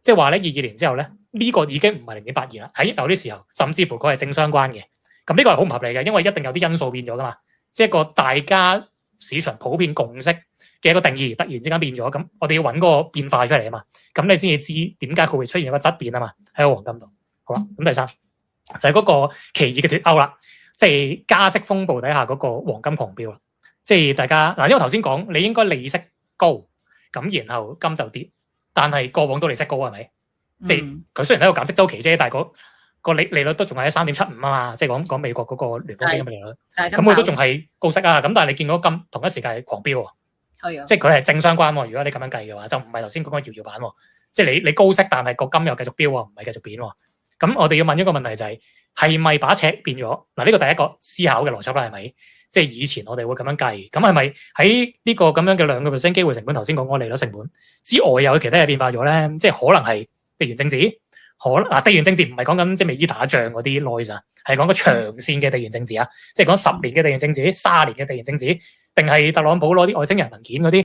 即係話咧22年之後咧，呢個已經唔係0.82啦，喺有啲時候甚至乎佢係正相關嘅。咁呢個係好唔合理嘅，因為一定有啲因素變咗噶嘛，即係個大家市場普遍共識嘅一個定義突然之間變咗，咁我哋要揾個變化出嚟啊嘛，咁你先至知點解佢會出現一個質變啊嘛，喺個黃金度。好啦，咁第三就係嗰個奇異嘅脫歐啦，即係加息風暴底下嗰個黃金狂飆啦。即係大家嗱，因為頭先講你應該利息高，咁然後金就跌，但係過往都利息高係咪？即係佢雖然喺度減息週期啫，但係個利率都仲係喺3.75啊嘛，即係講美國嗰個聯邦基金利率，咁佢都仲係高息啊。咁但係你見到金同一時間係狂飆喎，係啊，即係佢係正相關喎。如果你咁樣計嘅話，就唔係頭先講嘅搖搖板喎。即係你高息，但係個金又繼續飆喎，唔係繼續貶喎。咁我哋要問一個問題就係咪把尺變咗？嗱，呢個第一個思考嘅邏輯啦，係咪？即係以前我哋會咁樣計，咁係咪喺呢個咁樣嘅2% 機會成本，頭先講嗰利率成本之外，有其他嘢變化咗咧？即係可能係地緣政治，地緣政治唔係講緊即係美伊打仗嗰啲 noise 啊，係講個長線嘅地緣政治啊，即係講10年嘅地緣政治、30年嘅地緣政治，定係特朗普攞啲外星人文件嗰啲，